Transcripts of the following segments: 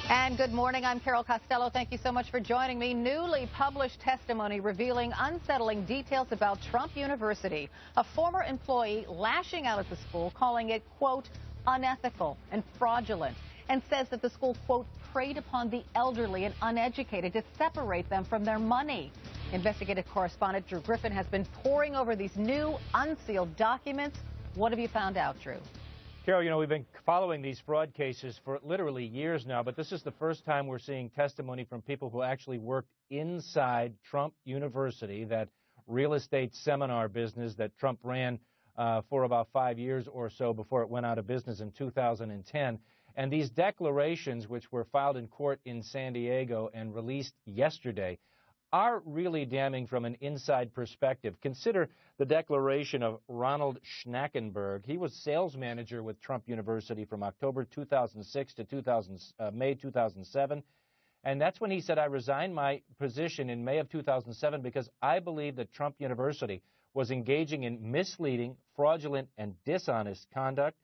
And good morning. I'm Carol Costello. Thank you so much for joining me. Newly published testimony revealing unsettling details about Trump University. A former employee lashing out at the school, calling it, quote, unethical and fraudulent, and says that the school, quote, preyed upon the elderly and uneducated to separate them from their money. Investigative correspondent Drew Griffin has been poring over these new unsealed documents. What have you found out, Drew? Carol, we've been following these fraud cases for literally years now, but this is the first time we're seeing testimony from people who actually worked inside Trump University, that real estate seminar business that Trump ran for about 5 years or so before it went out of business in 2010. And these declarations, which were filed in court in San Diego and released yesterday, are really damning from an inside perspective. Consider the declaration of Ronald Schnackenberg. He was sales manager with Trump University from October 2006 to May 2007. And that's when he said, I resigned my position in May of 2007 because I believe that Trump University was engaging in misleading, fraudulent, and dishonest conduct.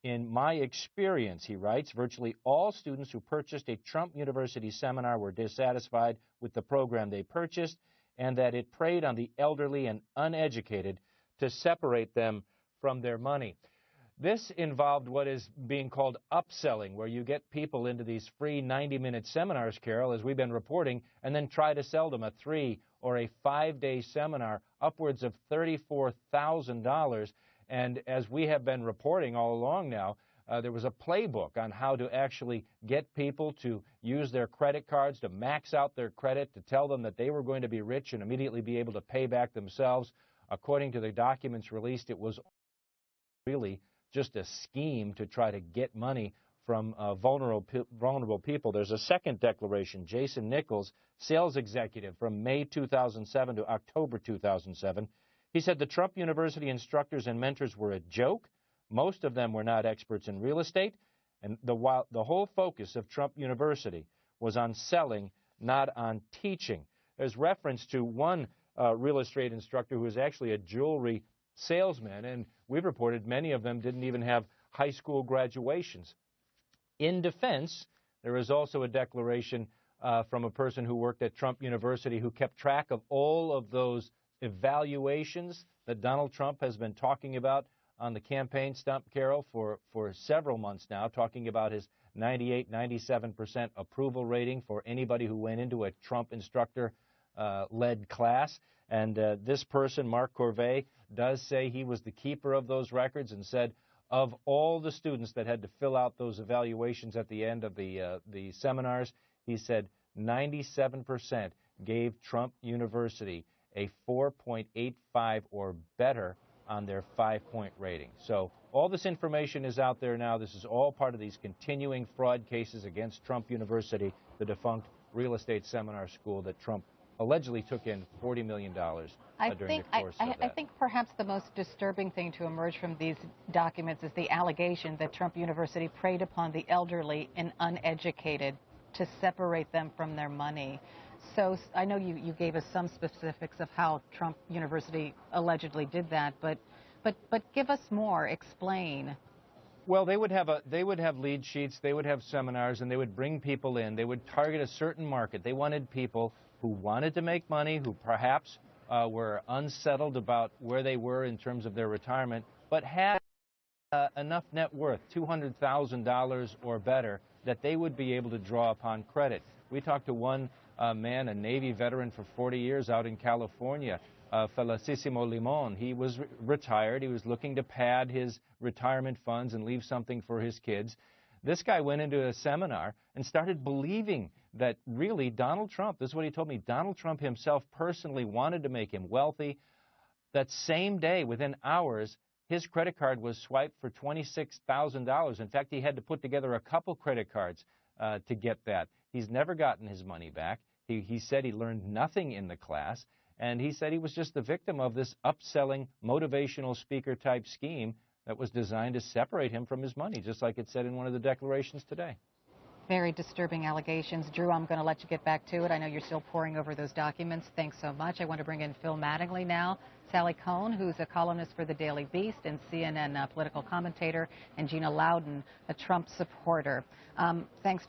In my experience, he writes, virtually all students who purchased a Trump University seminar were dissatisfied with the program they purchased, and that it preyed on the elderly and uneducated to separate them from their money. This involved what is being called upselling, where you get people into these free 90-minute seminars, Carol, as we've been reporting, and then try to sell them a 3 or a 5-day seminar, upwards of $34,000. And as we have been reporting all along now, there was a playbook on how to actually get people to use their credit cards, to max out their credit, to tell them that they were going to be rich and immediately be able to pay back themselves. According to the documents released, it was really just a scheme to try to get money from vulnerable people. There's a second declaration. Jason Nichols, sales executive from May 2007 to October 2007. He said the Trump University instructors and mentors were a joke. Most of them were not experts in real estate. And the whole focus of Trump University was on selling, not on teaching. There's reference to one real estate instructor who was actually a jewelry salesman, and we've reported many of them didn't even have high school graduations. In defense, there is also a declaration from a person who worked at Trump University who kept track of all of those evaluations that Donald Trump has been talking about on the campaign stump, Carol, for several months now, talking about his 98, 97% approval rating for anybody who went into a Trump instructor-led class. And this person, Mark Corvée, does say he was the keeper of those records and said of all the students that had to fill out those evaluations at the end of the seminars, he said 97% gave Trump University a 4.85 or better on their 5-point rating. So all this information is out there now. This is all part of these continuing fraud cases against Trump University, the defunct real estate seminar school that Trump allegedly took in $40 million during the course of that. I think perhaps the most disturbing thing to emerge from these documents is the allegation that Trump University preyed upon the elderly and uneducated to separate them from their money. So I know you gave us some specifics of how Trump University allegedly did that, but give us more. Explain. Well, they would have lead sheets, they would have seminars, and they would bring people in. They would target a certain market. They wanted people who wanted to make money, who perhaps were unsettled about where they were in terms of their retirement, but had enough net worth, $200,000 or better, that they would be able to draw upon credit. We talked to one man, a Navy veteran for 40 years out in California, Felicissimo Limon. He was retired. He was looking to pad his retirement funds and leave something for his kids. This guy went into a seminar and started believing that really Donald Trump, this is what he told me, Donald Trump himself personally wanted to make him wealthy. That same day, within hours, his credit card was swiped for $26,000. In fact, he had to put together a couple credit cards to get that. He's never gotten his money back. He said he learned nothing in the class, and he said he was just the victim of this upselling, motivational speaker type scheme that was designed to separate him from his money, just like it said in one of the declarations today. Very disturbing allegations. Drew, I'm going to let you get back to it. I know you're still poring over those documents. Thanks so much. I want to bring in Phil Mattingly now, Sally Cohn, who's a columnist for the Daily Beast and CNN political commentator, and Gina Loudon, a Trump supporter. Thanks.